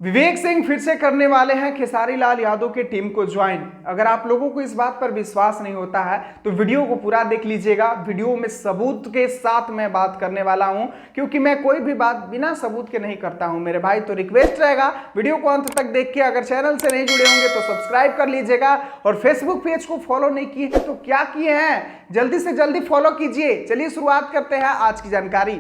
विवेक सिंह फिर से करने वाले हैं खेसारी लाल यादव की टीम को ज्वाइन। अगर आप लोगों को इस बात पर विश्वास नहीं होता है तो वीडियो को पूरा देख लीजिएगा। वीडियो में सबूत के साथ मैं बात करने वाला हूं, क्योंकि मैं कोई भी बात बिना सबूत के नहीं करता हूं मेरे भाई। तो रिक्वेस्ट रहेगा वीडियो को अंत तक देख के, अगर चैनल से नहीं जुड़े होंगे तो सब्सक्राइब कर लीजिएगा, और फेसबुक पेज को फॉलो नहीं किए हैं तो क्या किए हैं, जल्दी से जल्दी फॉलो कीजिए। चलिए शुरुआत करते हैं आज की जानकारी।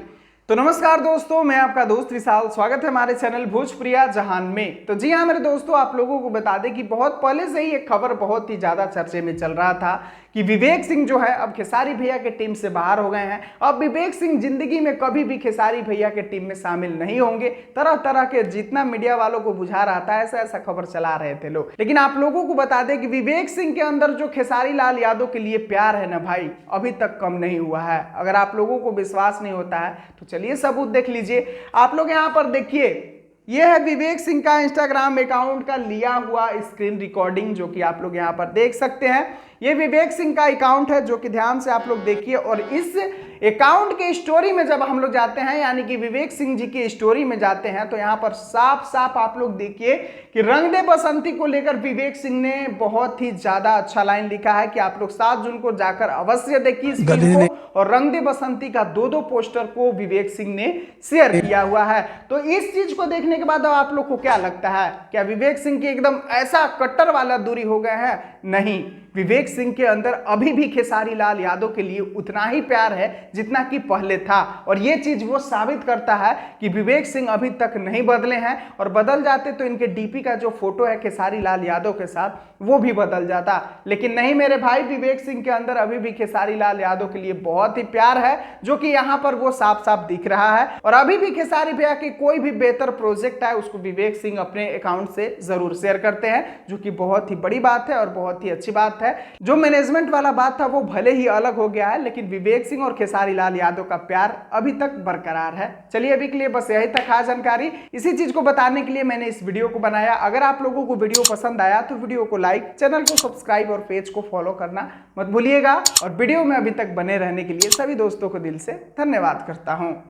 तो नमस्कार दोस्तों, मैं आपका दोस्त विशाल, स्वागत है हमारे चैनल भोजप्रिया जहान में। तो जी हाँ मेरे दोस्तों, आप लोगों को बता दें कि बहुत पहले से ही एक खबर बहुत ही ज्यादा चर्चे में चल रहा था कि विवेक सिंह जो है अब खेसारी भैया के टीम से बाहर हो गए हैं। अब विवेक सिंह जिंदगी में कभी भी खेसारी भैया के टीम में शामिल नहीं होंगे। तरह तरह के जितना मीडिया वालों को बुझा रहा था ऐसा ऐसा खबर चला रहे थे लोग। लेकिन आप लोगों को बता दें कि विवेक सिंह के अंदर जो खेसारी लाल यादव के लिए प्यार है ना भाई, अभी तक कम नहीं हुआ है। अगर आप लोगों को विश्वास नहीं होता है तो चलिए सबूत देख लीजिए। आप लोग यहाँ पर देखिए, यह है विवेक सिंह का इंस्टाग्राम अकाउंट का लिया हुआ स्क्रीन रिकॉर्डिंग, जो कि आप लोग यहाँ पर देख सकते हैं। यह विवेक सिंह का अकाउंट है, जो कि ध्यान से आप लोग देखिए। और इस अकाउंट के स्टोरी में जब हम लोग जाते हैं, यानी कि विवेक सिंह जी की स्टोरी में जाते हैं, तो यहाँ पर साफ साफ आप लोग देखिए कि रंग दे बसंती को लेकर विवेक सिंह ने बहुत ही ज्यादा अच्छा लाइन लिखा है कि आप लोग 7 जून को जाकर अवश्य देखिए इस फिल्म को। और रंग दे बसंती का 2-2 पोस्टर को विवेक सिंह ने शेयर किया हुआ है। तो इस चीज को देखने के बाद आप लोग को क्या लगता है, क्या विवेक सिंह की एकदम ऐसा कट्टर वाला दूरी हो गया है? नहीं, विवेक सिंह के अंदर अभी भी खेसारी लाल यादव के लिए उतना ही प्यार है जितना कि पहले था। और यह चीज वो साबित करता है कि विवेक सिंह अभी तक नहीं बदले हैं, और बदल जाते तो इनके डीपी का जो फोटो है खेसारी लाल यादव के साथ वो भी बदल जाता। लेकिन नहीं मेरे भाई, विवेक सिंह के अंदर अभी भी खेसारी लाल यादव के लिए बहुत ही प्यार है, जो कि यहां पर वो साफ साफ दिख रहा है। और अभी भी खेसारी भैया की कोई भी बेहतर प्रोजेक्ट है उसको विवेक सिंह अपने अकाउंट से जरूर शेयर करते हैं, जो कि बहुत ही बड़ी बात है और बहुत ही अच्छी बात है। जो मैनेजमेंट वाला बात था वो भले ही अलग हो गया है, लेकिन विवेक सिंह और खेसारी लाल यादव का प्यार अभी तक बरकरार है। चलिए अभी के लिए बस यही तक है जानकारी। इसी चीज को बताने के लिए मैंने इस वीडियो को बनाया। अगर आप लोगों को वीडियो पसंद आया तो वीडियो को लाइक, चैनल को सब्सक्राइब और पेज को फॉलो करना मत भूलिएगा। और वीडियो में अभी तक बने रहने के लिए सभी दोस्तों को दिल से धन्यवाद करता हूं।